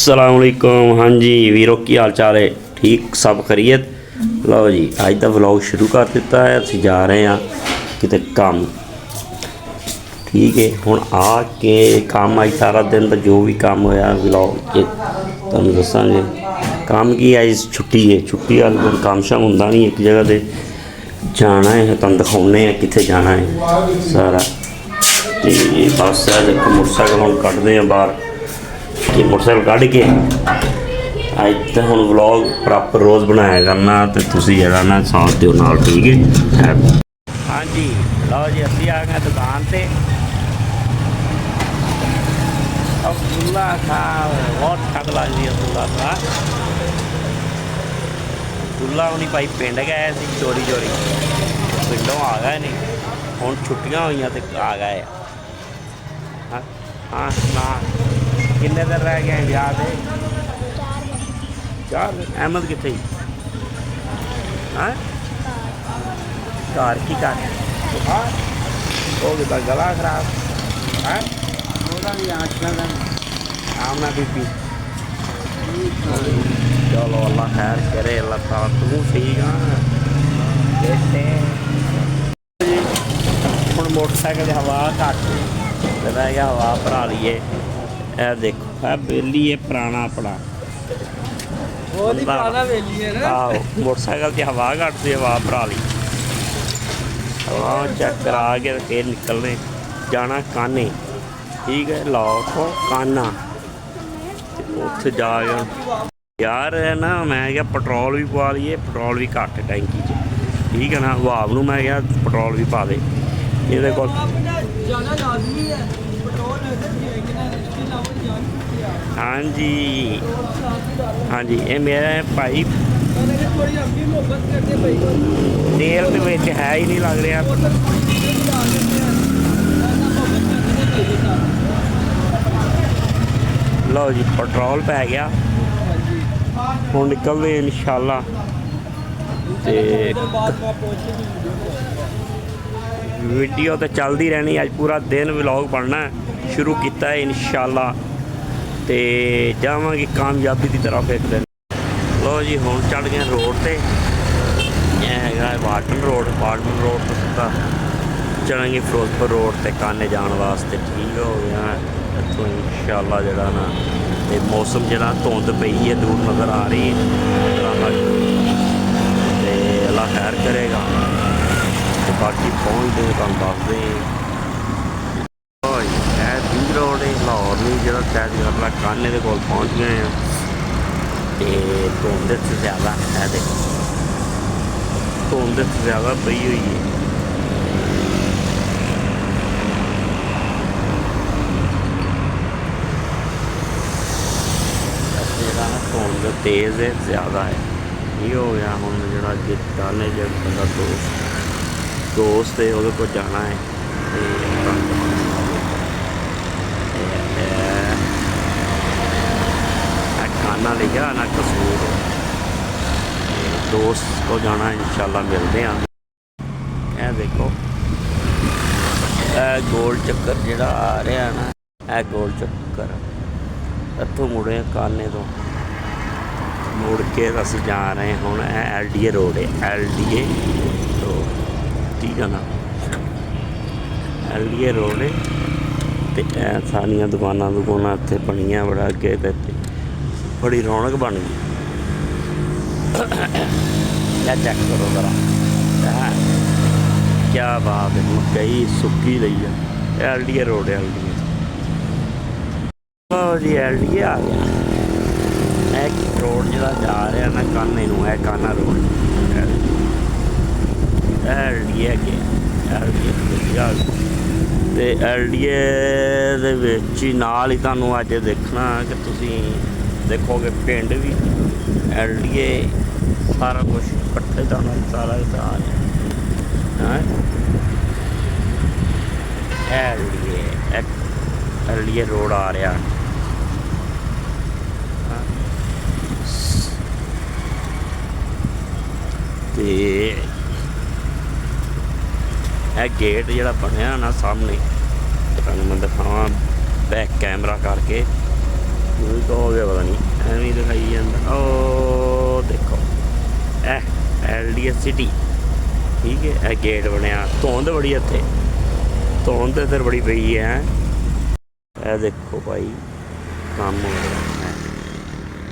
अस्सलामुअलैकुम। हाँ जी वीरो, की हाल चाल है? ठीक सब खरीयत। लो जी अज का व्लॉग शुरू कर दिता है। असी जा रहे हैं किते काम। ठीक है, हुण आके काम अज सारा दिन का जो भी काम होया व्लॉग तुहानूं दस्सांगे। काम की अज छुट्टी है, छुट्टी वाले दिन काम शाम हुंदा नहीं। एक जगह ते जाना है, तुहानूं दिखाउने कित्थे जाना है सारा। तो बस देखो मोटरसाइकिल हम कढ़ते हैं बाहर कि मोटरसाइकिल कढ़ के अज तो हम व्लॉग प्रॉपर रोज़ बनाया करना। तो तुसीं जिहड़ा ना साथ दिओ नाल, ठीक है। हाँ जी लो जी, असीं आ गए दुकान से। अब्दुल्ला साहब बहुत ठग लगती है। अब्दुल्ला साहब, अब्दुल्ला उन्हीं भाई पिंड गए थे चोरी चोरी, पिंडों आ गए नहीं। हुण छुट्टियां होईयां ते आ गए। हाँ हाँ ना, किन्ने दिन रह गए ब्याह दे? 4 दिन। अहमद कित्थे? हाँ घर की कर बुखार हो गया, गला खराब है। आमना बीबी चलो अल्लाह खैर करे। अल्लाह ताला तू ठीक हाँ बेटे। हुण मोटरसाइकिल हवा घट रह गया, हवा भरा लीए। ए देखो है बेली है पुराना अपना आहो, मोटरसाइकिल की हवा घट सी, हवा भरा ली। हवा चेक करा के फिर निकलने जाना काने। ठीक है, लाओ काना उत्थे जाके यार है ना, मैं क्या पेट्रोल भी पवा लीए। पेट्रोल भी घट टैंकी च, ठीक है ना। वाब नूं मैं क्या पेट्रोल भी पा दे। ये को हाँ जी हाँ जी, ये मेरा भाई तेल तो विच है ही नहीं लग रहा। लो जी पेट्रोल पै गया, हुण निकलदे इंशाअल्लाह। ते वीडियो तो चलती रहनी, अज पूरा दिन व्लॉग बनना शुरू किया है इंशाअल्लाह। तो जावांगे कामयाबी की तरफ एक दिन। लो जी हुण चढ़ गए रोड से, है वाटन रोड। वाटन रोड तो सीधा चलेंगे फिरोजपुर रोड से काने जाने वास्ते। ठीक हो गया इतों इंशाअल्लाह। जरा ना ते मौसम जरा धुंध पई है, दूर नज़र आ रही है। तो अल्लाह खैर करेगा, तो बाकी पहुँच दें तुहानूं दस दें। बी रोड है लाहौर में, जो सैर करना काने के कोल पहुँच गए हैं। तो धुंध इत्थे ज़्यादा है, देखो धुंध इत्थे ज़्यादा पई हुई है। जरा ना धुंध तेज़ है, ज़्यादा है। ये हो गया हुण जो अगे काने जो बंदा दोस्त है वो को जाना है। काना लिखा ना कसूर, दोस्त को जाना इंशाअल्लाह। मिलते हैं। यह देखो गोल चक्कर जोड़ा आ रहा है ना, यह गोल चक्कर इतों मुड़े काने तो मुड़ के असीं जा रहे हैं हुण। LDA रोड है, LDA रोड, ठीक है ना। LDA रोड है तो सारिया दुकाना दुकाना इत्थे बनिया बड़ा अगे। तो बड़ी रौनक बन गई। क्या चेक करो जरा, क्या बात है। मकई सुक्की रही है। LDA रोड है, LDA जी LDA आ गया। एक रोड जो जा रहा ना काने नूं, है काना रोड। LDA अगे LDA ते LDA दे विच ही नाल ही तुहानूं अज देखना कि तुसीं देखोगे पिंड भी LDA सारा कुछ इकट्ठे तुहानूं सारा बता रहा है। LDA रोड आ रहा ते गेट जो बनया ना सामने, तुहानूं मैं दिखावां बैक कैमरा करके। ਕੋਈ ਹੋ ਗਿਆ ਪਤਾ ਨਹੀਂ ਐਵੇਂ ਹੀ ਦਿਖਾਈ ਜਾਂਦਾ। ਉਹ ਦੇਖੋ ਇਹ LDS ਸਿਟੀ, ਠੀਕ ਹੈ। ਇਹ ਗੇਟ ਬਣਿਆ, ਧੁੰਦ ਬੜੀ ਇੱਥੇ, ਧੁੰਦ ਇੱਧਰ ਬੜੀ ਪਈ ਹੈ। ਇਹ ਦੇਖੋ ਭਾਈ ਕੰਮ ਹੋ ਰਿਹਾ ਹੈ।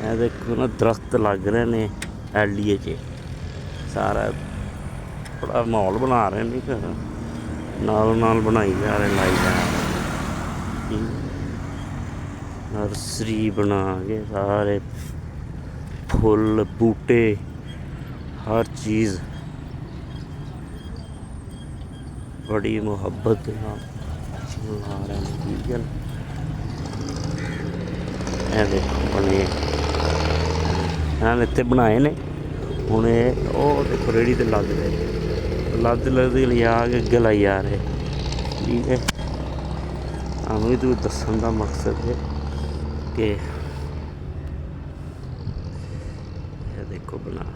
ਇਹ ਦੇਖੋ ਨਾ ਦਰਖਤ ਲੱਗ ਰਹੇ ਨੇ LDA 'ਚ, ਸਾਰਾ ਬੜਾ ਮਾਹੌਲ ਬਣਾ ਰਹੇ ਨੇ ਘਰ, ਨਾਲ ਨਾਲ ਬਣਾਈ ਜਾ ਰਹੇ, ਲਾਈ ਜਾ ਰਹੇ। ਨਰਸਰੀ ਬਣਾ ਕੇ ਸਾਰੇ ਫੁੱਲ ਬੂਟੇ ਹਰ ਚੀਜ਼ बड़ी मुहब्बत के नाल ला रहे हैं। ठीक है, ये देखो बने इतने बनाए ने हूँ। देखो रेहड़ी तो लग रहे लद लिया के अगे लाई जा रहे। ठीक है, हमें भी तू दसन का मकसद है कि ये देखो बना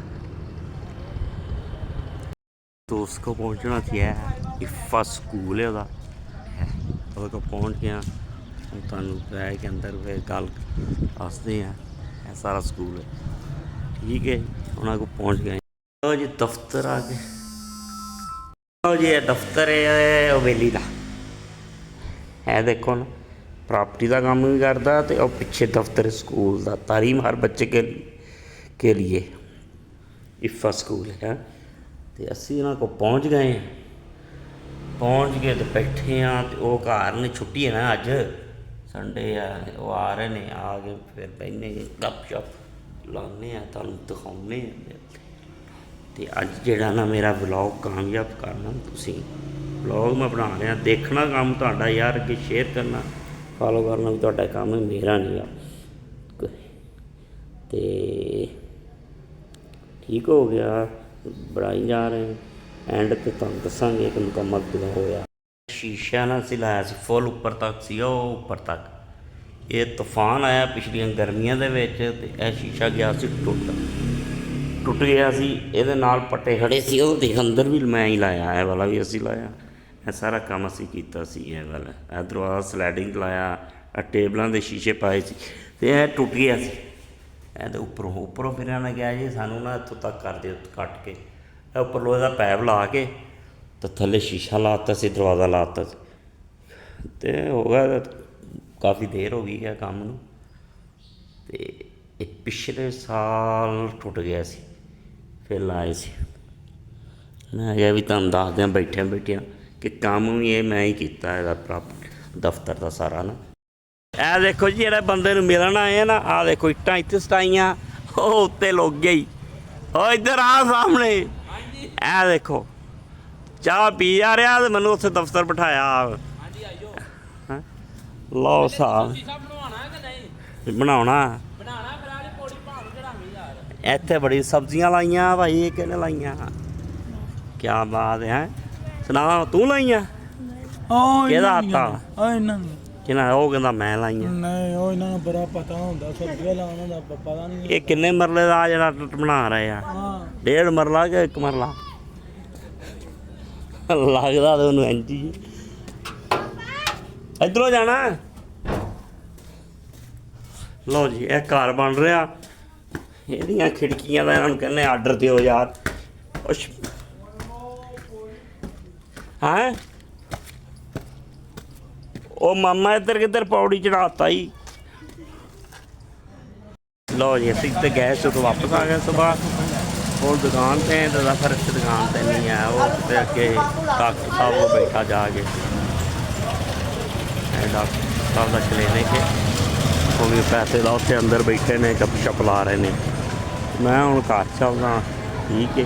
तो उसको पहुँचना चाहिए। इफ़ा स्कूल है वो को पहुँच गया। तुहानू बह के अंदर फिर गल दसते हैं। यह सारा स्कूल है, ठीक है। उन्होंने को पहुँच गए। लो जी दफ्तर आ गए। लो जी ये दफ्तर है हवेली का, है देखो ना, प्रॉपर्टी का काम भी करता। तो पिछे दफ्तर स्कूल का, तालीम हर बच्चे के लिए इफ़ा स्कूल है। तो असी इन्हों को पहुँच गए हैं। पहुँच गए तो बैठे हाँ। तो वो घर ने छुट्टी है ना, अज संडे है, वो आ रहे ने, आ गए फिर बहने गप शप लाने तुहानू दिखाने। तो अज जड़ा ना मेरा ब्लॉग कामयाब करना, तुसी ब्लॉग मैं बना रहा, देखना काम तुहाडा यार, अगे शेयर करना, फॉलो करना भी तुहाडा काम है, मेरा नहीं आ। तो ठीक हो गया, बढ़ाई जा रहे हैं। एंड तो तुहानू दसांगे एक मुकम्मल किवें होया। शीशा ना असीं लाया सी फुल उपर तक सी, उपर तक। ये तूफान आया पिछलियां गर्मियां दे विच, ते यह शीशा गया सी टुट गया सी। इहदे नाल पट्टे खड़े सी, वो देख अंदर भी मैं ही लाया, यह वाला भी असीं लाया। यह सारा काम असीं कीता सी। यह वाला इधरों आ स्लैडिंग लाया, टेबलों के शीशे पाए सी, ते यह टुट गया सी। ਇਹਦੇ ਉੱਪਰੋਂ ਫਿਰ ਇਹਨਾਂ ਨੇ ਕਿਹਾ ਜੀ ਸਾਨੂੰ ਨਾ ਇੱਥੋਂ ਤੱਕ ਕਰ ਦਿਓ ਕੱਟ ਕੇ। ਇਹ ਉੱਪਰ ਲੋਹੇ ਦਾ ਪੈਪ ਲਾ ਕੇ ਤੇ ਥੱਲੇ ਸ਼ੀਸ਼ਾ ਲਾ ਦਿੱਤਾ ਸੀ, ਦਰਵਾਜ਼ਾ ਲਾ ਦਿੱਤਾ ਸੀ। ਅਤੇ ਹੋ ਗਿਆ ਕਾਫੀ ਦੇਰ ਹੋ ਗਈ ਹੈ ਕੰਮ ਨੂੰ। ਅਤੇ ਇਹ ਪਿਛਲੇ ਸਾਲ ਟੁੱਟ ਗਿਆ ਸੀ, ਫਿਰ ਲਾਏ ਸੀ। ਮੈਂ ਕਿਹਾ ਵੀ ਤੁਹਾਨੂੰ ਦੱਸਦਿਆਂ ਬੈਠਿਆਂ ਕਿ ਕੰਮ ਵੀ ਇਹ ਮੈਂ ਹੀ ਕੀਤਾ ਇਹਦਾ ਪ੍ਰਾਪਤ ਦਫ਼ਤਰ ਦਾ ਸਾਰਾ ਨਾ। ਇਹ देखो जी ਜਿਹੜੇ ਬੰਦੇ ਨੂੰ ਮਿਲਣ ਆਏ ਨਾ, ਆ ਦੇਖੋ ਇੱਟਾਂ ਇੱਥੇ ਸਟਾਈਆਂ, ਉਹ ਉੱਤੇ ਲੁੱਕ ਗਈ। ਉਹ ਇੱਧਰ ਆ ਸਾਹਮਣੇ, ਇਹ ਦੇਖੋ ਚਾਹ ਪੀ ਜਾ ਰਿਹਾ ਤੇ ਮੈਨੂੰ ਉੱਥੇ ਦਫ਼ਤਰ ਬਿਠਾਇਆ। ਲਓ ਸਾਹਿਬ ਬਣਾਉਣਾ ਇੱਥੇ ਬੜੀ ਸਬਜ਼ੀਆਂ ਲਾਈਆਂ ਭਾਈ। ਇਹ ਕਿਹਨੇ ਲਾਈਆਂ? ਕਿਆ ਬਾਤ ਹੈ, ਸੁਣਾ ਤੂੰ ਲਾਈਆਂ? ਕਿਹਦਾ ਆਟਾ? ਕਿਹਨਾਂ? ਉਹ ਕਹਿੰਦਾ ਮੈਂ ਲਾਈਆਂ। ਨਹੀਂ ਉਹ ਇਹਨਾਂ ਨੂੰ ਬੜਾ ਪਤਾ ਹੁੰਦਾ, ਸਬਜ਼ੀਆਂ ਲਾਉਣ ਦਾ ਪਤਾ ਨਹੀਂ। ਇਹ ਕਿੰਨੇ ਮਰਲੇ ਦਾ ਜਿਹੜਾ ਬਣਾ ਰਹੇ ਆ? 1.5 ਮਰਲਾ ਕਿ 1 ਮਰਲਾ ਲੱਗਦਾ ਤੇ ਉਹਨੂੰ ਇੰਝ ਹੀ। ਇੱਧਰੋਂ ਜਾਣਾ। ਲਓ ਜੀ ਇਹ ਘਰ ਬਣ ਰਿਹਾ। ਇਹਦੀਆਂ ਖਿੜਕੀਆਂ ਦਾ ਇਹਨਾਂ ਨੂੰ ਕਹਿੰਦੇ ਆਰਡਰ ਦਿਓ ਯਾਰ। ਹੈਂ ਉਹ ਮਾਮਾ ਇੱਧਰ ਕਿੱਧਰ ਪੌੜੀ ਚੜਾਤਾ ਹੀ। ਲਓ ਜੀ ਅਸੀਂ ਤੇ ਗੈਸ ਤੋਂ ਵਾਪਸ ਆ ਗਏ ਸੁਬਾਹ। और दुकान पे हैं तो ज़फ़र की दुकान पे नहीं है, वो के डॉक्टर साहब वो बैठा जाके डॉक्टर साहब का क्लिनिक है, वो भी पैसे ला उत्थे अंदर बैठे ने गप शप ला रहे हैं। मैं हूँ घर चलना। ठीक है।